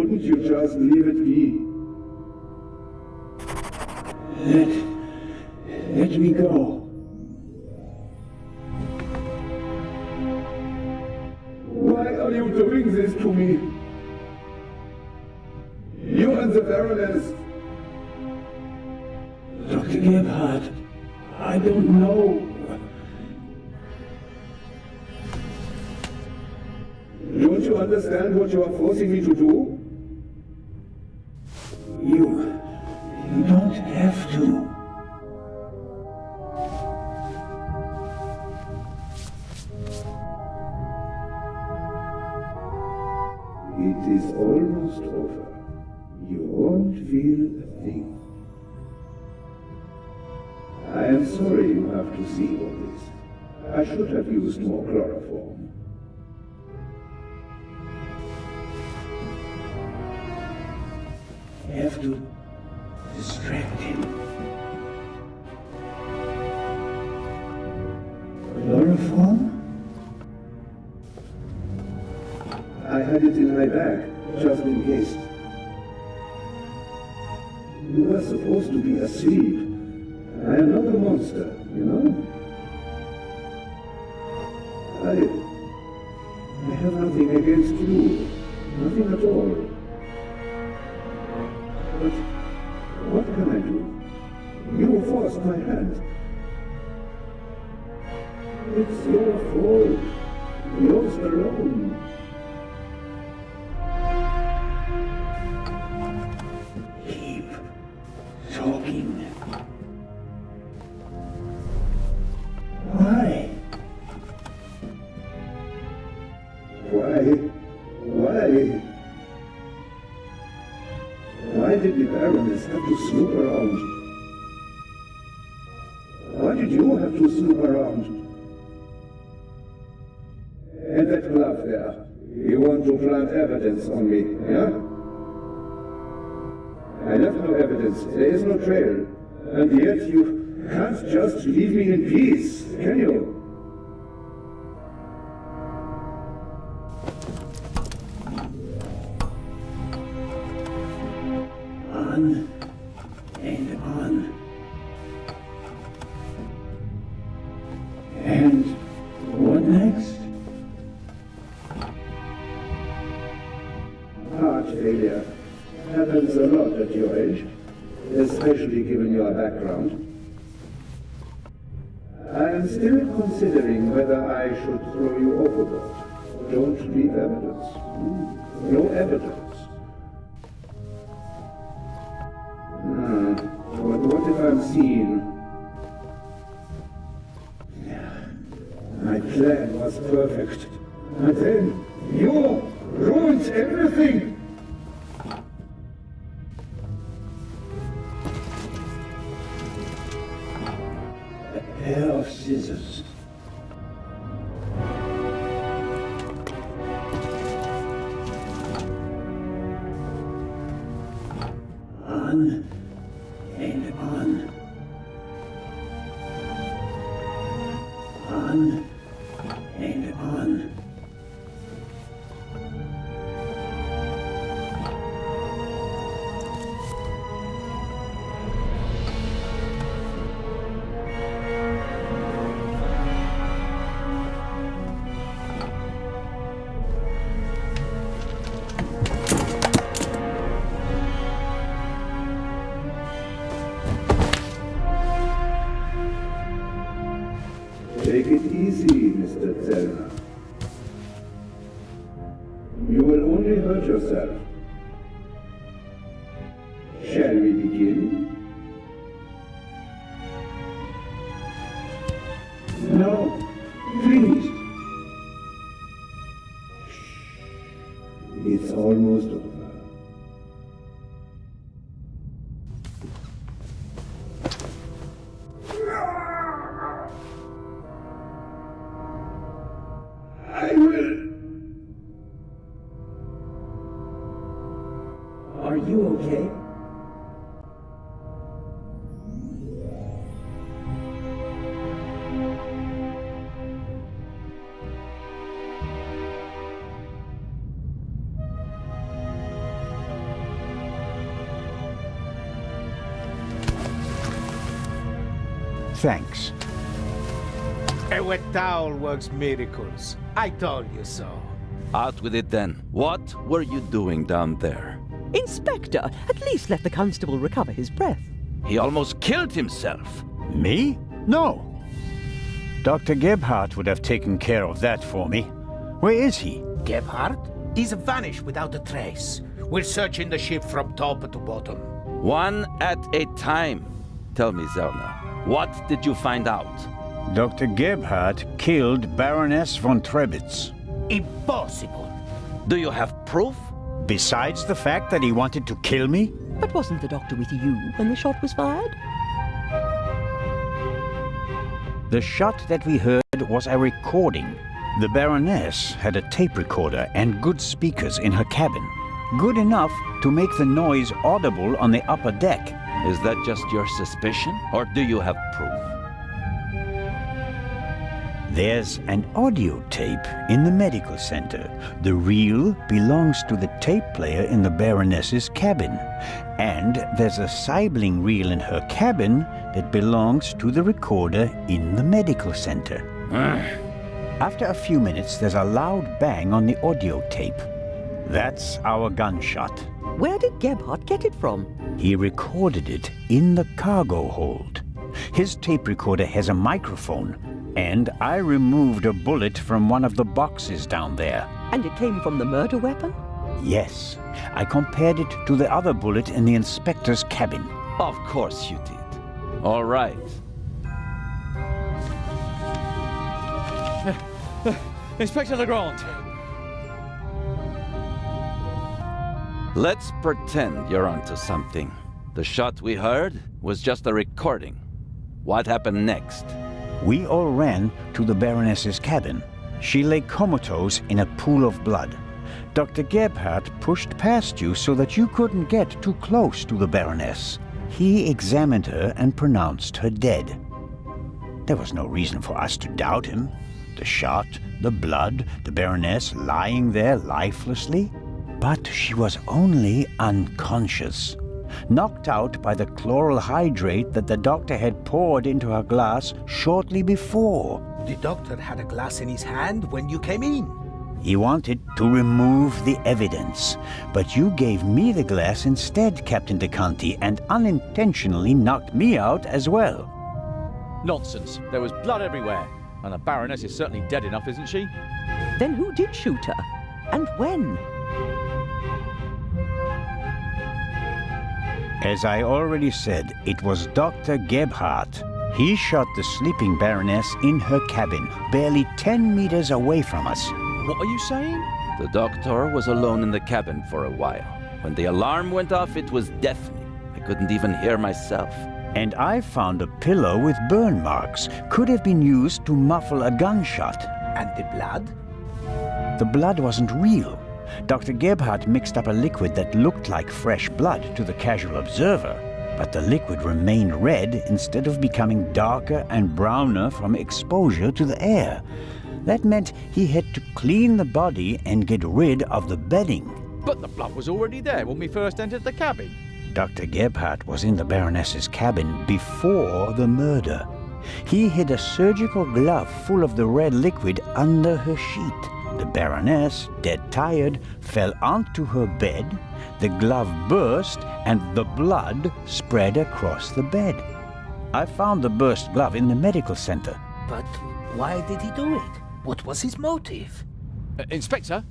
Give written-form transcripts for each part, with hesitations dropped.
couldn't you just leave it be? Let me go. Why are you doing this to me? You and the Baroness. Dr. Gebhardt, I don't know. Don't you understand what you are forcing me to do? You don't have to. It is almost over. You won't feel a thing. I am sorry you have to see all this. I should have used more chloroform. I have to distract him. Chloroform? I had it in my bag, just in case. You were supposed to be asleep. I am not a monster, you know? I have nothing against you. Nothing at all. But what can I do? You forced my hand. It's your fault. Yours alone. Keep talking. Why? Why did the Baroness have to snoop around? Why did you have to snoop around? And that glove there. You want to plant evidence on me, yeah? I left no evidence. There is no trail. And yet you can't just leave me in peace, can you? On and on. And what next? Heart failure happens a lot at your age, especially given your background. I am still considering whether I should throw you overboard. Don't leave evidence. No evidence. But what if I'm seen? My plan was perfect. And then you ruined everything! A pair of scissors. On and on. On and on. Take it easy, Mr. Zellner. You will only hurt yourself. Shall we begin? No, please. It's almost over. I will. Are you okay? Thanks. A wet towel works miracles. I told you so. Out with it then. What were you doing down there? Inspector, at least let the constable recover his breath. He almost killed himself. Me? No. Dr. Gebhardt would have taken care of that for me. Where is he? Gebhardt? He's vanished without a trace. We're searching the ship from top to bottom. One at a time. Tell me, Zellner, what did you find out? Dr. Gebhardt killed Baroness von Trebitz. Impossible. Do you have proof? Besides the fact that he wanted to kill me? But wasn't the doctor with you when the shot was fired? The shot that we heard was a recording. The Baroness had a tape recorder and good speakers in her cabin. Good enough to make the noise audible on the upper deck. Is that just your suspicion, or do you have proof? There's an audio tape in the medical center. The reel belongs to the tape player in the Baroness's cabin. And there's a sibling reel in her cabin that belongs to the recorder in the medical center. After a few minutes, there's a loud bang on the audio tape. That's our gunshot. Where did Gebhardt get it from? He recorded it in the cargo hold. His tape recorder has a microphone, and I removed a bullet from one of the boxes down there. And it came from the murder weapon? Yes. I compared it to the other bullet in the inspector's cabin. Of course you did. All right. Inspector Legrand. Let's pretend you're onto something. The shot we heard was just a recording. What happened next? We all ran to the Baroness's cabin. She lay comatose in a pool of blood. Dr. Gebhardt pushed past you so that you couldn't get too close to the Baroness. He examined her and pronounced her dead. There was no reason for us to doubt him. The shot, the blood, the Baroness lying there lifelessly. But she was only unconscious, knocked out by the chloral hydrate that the doctor had poured into her glass shortly before. The doctor had a glass in his hand when you came in. He wanted to remove the evidence, but you gave me the glass instead, Captain DeConti, and unintentionally knocked me out as well. Nonsense. There was blood everywhere. And the Baroness is certainly dead enough, isn't she? Then who did shoot her? And when? As I already said, it was Dr. Gebhardt. He shot the sleeping Baroness in her cabin, barely 10 meters away from us. What are you saying? The doctor was alone in the cabin for a while. When the alarm went off, it was deafening. I couldn't even hear myself. And I found a pillow with burn marks. Could have been used to muffle a gunshot. And the blood? The blood wasn't real. Dr. Gebhardt mixed up a liquid that looked like fresh blood to the casual observer, but the liquid remained red instead of becoming darker and browner from exposure to the air. That meant he had to clean the body and get rid of the bedding. But the blood was already there when we first entered the cabin. Dr. Gebhardt was in the Baroness's cabin before the murder. He hid a surgical glove full of the red liquid under her sheet. The Baroness, dead tired, fell onto her bed. The glove burst and the blood spread across the bed. I found the burst glove in the medical center. But why did he do it? What was his motive? Inspector?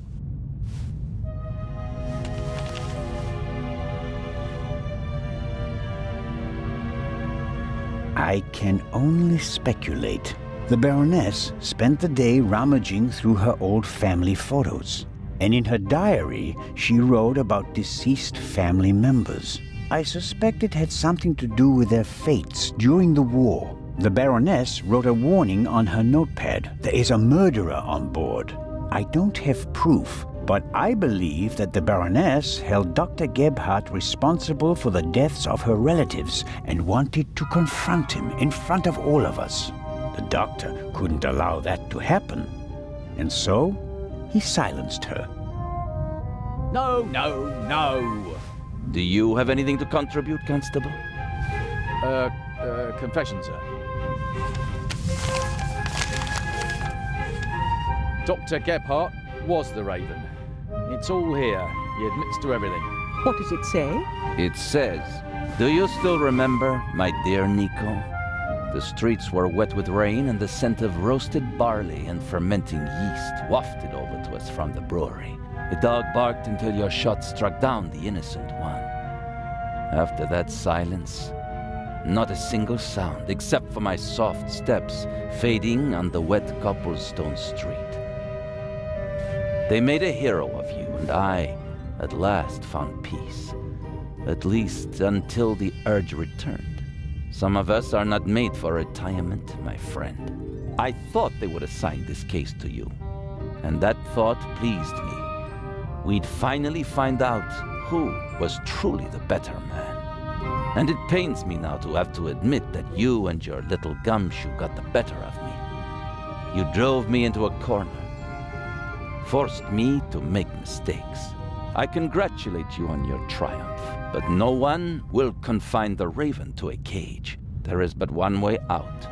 I can only speculate. The Baroness spent the day rummaging through her old family photos, and in her diary she wrote about deceased family members. I suspect it had something to do with their fates during the war. The Baroness wrote a warning on her notepad. There is a murderer on board. I don't have proof, but I believe that the Baroness held Dr. Gebhardt responsible for the deaths of her relatives and wanted to confront him in front of all of us. The doctor couldn't allow that to happen, and so he silenced her. No, no, no. Do you have anything to contribute, Constable? Confession, sir. Dr. Gebhardt was the Raven. It's all here. He admits to everything. What does it say? It says, "Do you still remember, my dear Nico? The streets were wet with rain, and the scent of roasted barley and fermenting yeast wafted over to us from the brewery. The dog barked until your shot struck down the innocent one. After that silence, not a single sound except for my soft steps fading on the wet cobblestone street. They made a hero of you, and I, at last, found peace. At least until the urge returned. Some of us are not made for retirement, my friend. I thought they would assign this case to you, and that thought pleased me. We'd finally find out who was truly the better man. And it pains me now to have to admit that you and your little gumshoe got the better of me. You drove me into a corner, forced me to make mistakes. I congratulate you on your triumph, but no one will confine the Raven to a cage. There is but one way out,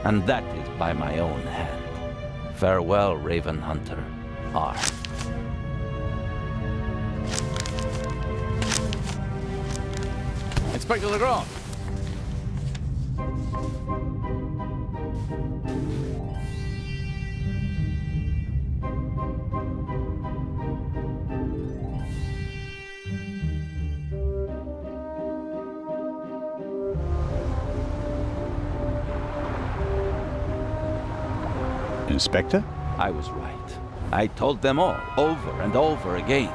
and that is by my own hand. Farewell, Raven Hunter. R. Inspector Legrand! Inspector? I was right. I told them all, over and over again.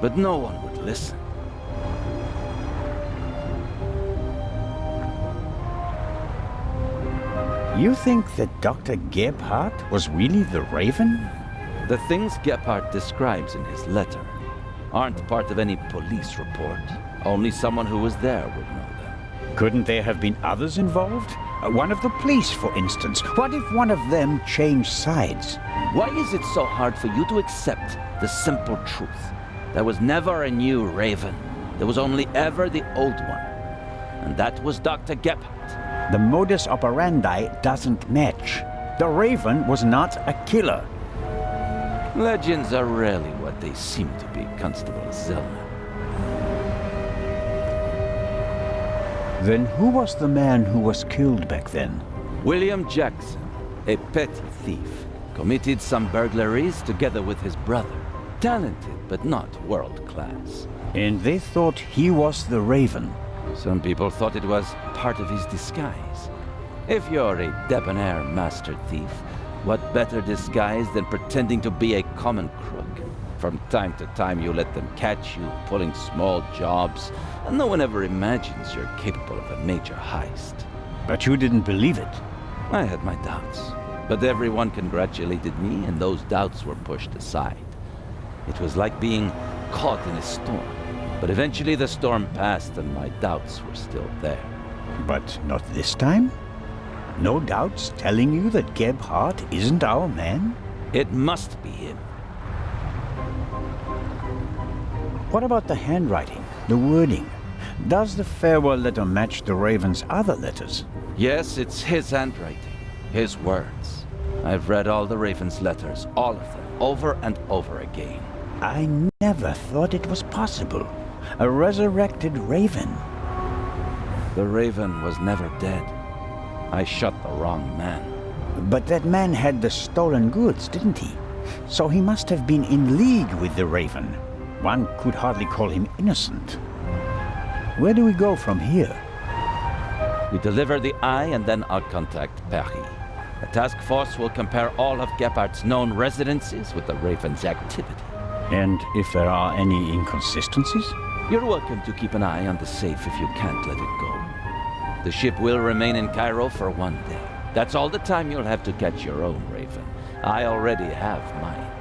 But no one would listen. You think that Dr. Gebhardt was really the Raven? The things Gebhardt describes in his letter aren't part of any police report. Only someone who was there would know them. Couldn't there have been others involved? One of the police, for instance. What if one of them changed sides? Why is it so hard for you to accept the simple truth? There was never a new Raven. There was only ever the old one. And that was Dr. Gebhardt. The modus operandi doesn't match. The Raven was not a killer. Legends are rarely what they seem to be, Constable Zellner. Then who was the man who was killed back then? William Jackson, a petty thief, committed some burglaries together with his brother. Talented, but not world-class. And they thought he was the Raven. Some people thought it was part of his disguise. If you're a debonair master thief, what better disguise than pretending to be a common crook? From time to time you let them catch you pulling small jobs, and no one ever imagines you're capable of a major heist. But you didn't believe it. I had my doubts, but everyone congratulated me, and those doubts were pushed aside. It was like being caught in a storm, but eventually the storm passed and my doubts were still there. But not this time? No doubts telling you that Gebhardt isn't our man? It must be him. What about the handwriting, the wording? Does the farewell letter match the Raven's other letters? Yes, it's his handwriting, his words. I've read all the Raven's letters, all of them, over and over again. I never thought it was possible. A resurrected Raven. The Raven was never dead. I shot the wrong man. But that man had the stolen goods, didn't he? So he must have been in league with the Raven. One could hardly call him innocent. Where do we go from here? We deliver the eye and then I'll contact Paris. A task force will compare all of Gebhardt's known residences with the Raven's activity. And if there are any inconsistencies? You're welcome to keep an eye on the safe if you can't let it go. The ship will remain in Cairo for 1 day. That's all the time you'll have to catch your own Raven. I already have mine.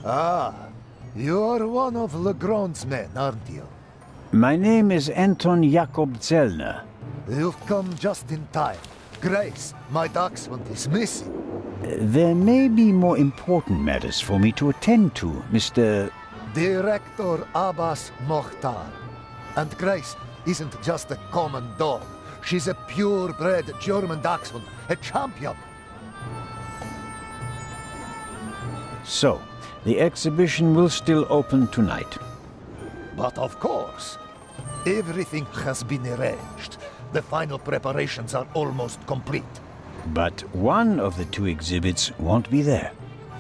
Ah, you're one of Legrand's men, aren't you? My name is Anton Jakob Zellner. You've come just in time. Grace, my dachshund, is missing. There may be more important matters for me to attend to, Mr. Director Abbas Mokhtar. And Grace isn't just a common dog. She's a purebred German dachshund, a champion. So, the exhibition will still open tonight. But of course, everything has been arranged. The final preparations are almost complete. But one of the two exhibits won't be there.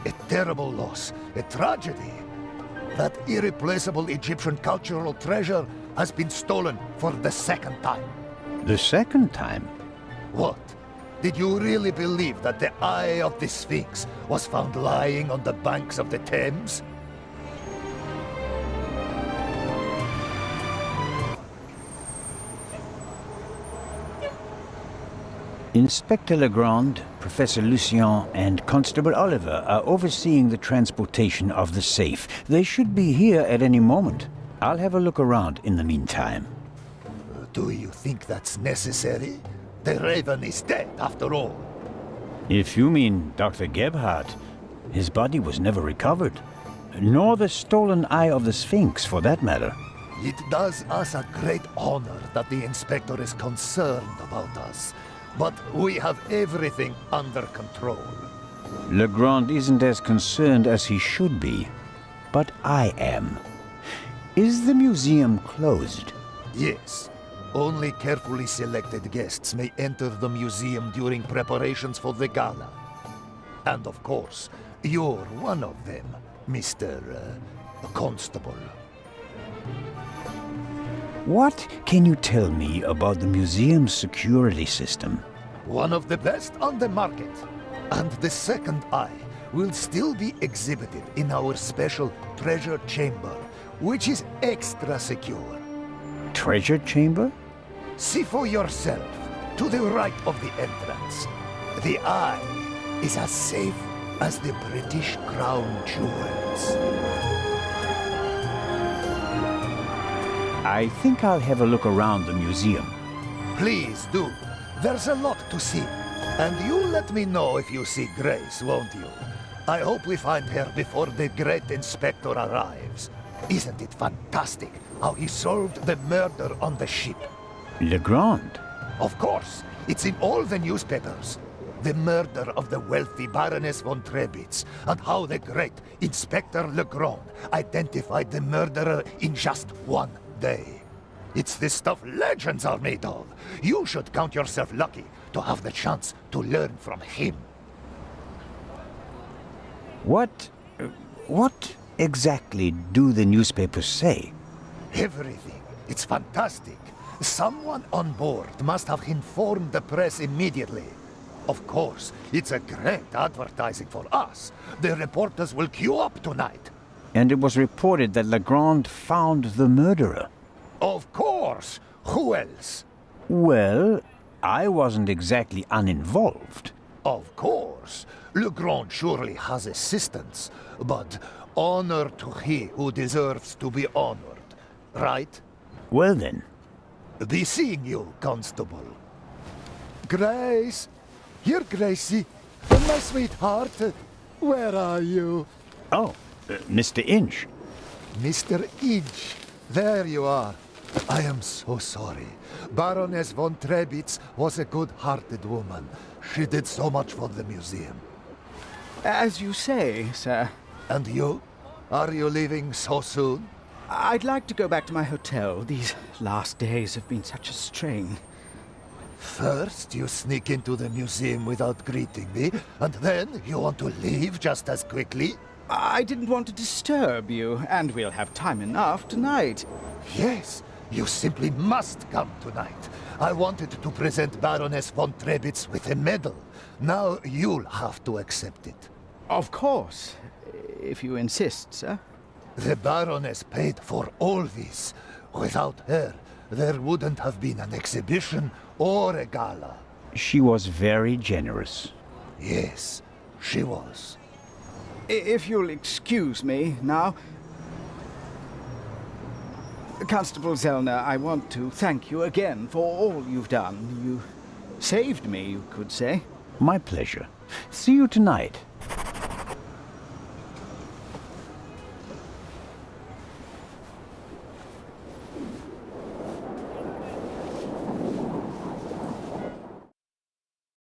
A terrible loss, a tragedy. That irreplaceable Egyptian cultural treasure has been stolen for the second time. The second time? What? Did you really believe that the Eye of the Sphinx was found lying on the banks of the Thames? Inspector Legrand, Professor Lucien, and Constable Oliver are overseeing the transportation of the safe. They should be here at any moment. I'll have a look around in the meantime. Do you think that's necessary? The Raven is dead, after all. If you mean Dr. Gebhardt, his body was never recovered. Nor the stolen Eye of the Sphinx, for that matter. It does us a great honor that the Inspector is concerned about us. But we have everything under control. Legrand isn't as concerned as he should be. But I am. Is the museum closed? Yes. Only carefully selected guests may enter the museum during preparations for the gala. And of course, you're one of them, Mr. Constable. What can you tell me about the museum's security system? One of the best on the market. And the second eye will still be exhibited in our special treasure chamber, which is extra secure. Treasure chamber? See for yourself, to the right of the entrance. The eye is as safe as the British Crown jewels. I think I'll have a look around the museum. Please do. There's a lot to see. And you let me know if you see Grace, won't you? I hope we find her before the great inspector arrives. Isn't it fantastic how he solved the murder on the ship? Legrand? Of course. It's in all the newspapers. The murder of the wealthy Baroness von Trebitz, and how the great Inspector Legrand identified the murderer in just one day. It's the stuff legends are made of. You should count yourself lucky to have the chance to learn from him. What exactly do the newspapers say? Everything. It's fantastic. Someone on board must have informed the press immediately. Of course, it's a great advertising for us. The reporters will queue up tonight. And it was reported that Legrand found the murderer. Of course! Who else? Well, I wasn't exactly uninvolved. Of course. Legrand surely has assistants, but honor to he who deserves to be honored, right? Well then. Be seeing you, Constable. Grace! Here, Gracie. My sweetheart. Where are you? Oh, Mr. Inch. Mr. Inch. There you are. I am so sorry. Baroness von Trebitz was a good-hearted woman. She did so much for the museum. As you say, sir. And you? Are you leaving so soon? I'd like to go back to my hotel. These last days have been such a strain. First, you sneak into the museum without greeting me, and then you want to leave just as quickly? I didn't want to disturb you, and we'll have time enough tonight. Yes, you simply must come tonight. I wanted to present Baroness von Trebitz with a medal. Now you'll have to accept it. Of course, if you insist, sir. The Baroness paid for all this. Without her, there wouldn't have been an exhibition or a gala. She was very generous. Yes, she was. If you'll excuse me now. Constable Zellner, I want to thank you again for all you've done. You saved me, you could say. My pleasure. See you tonight.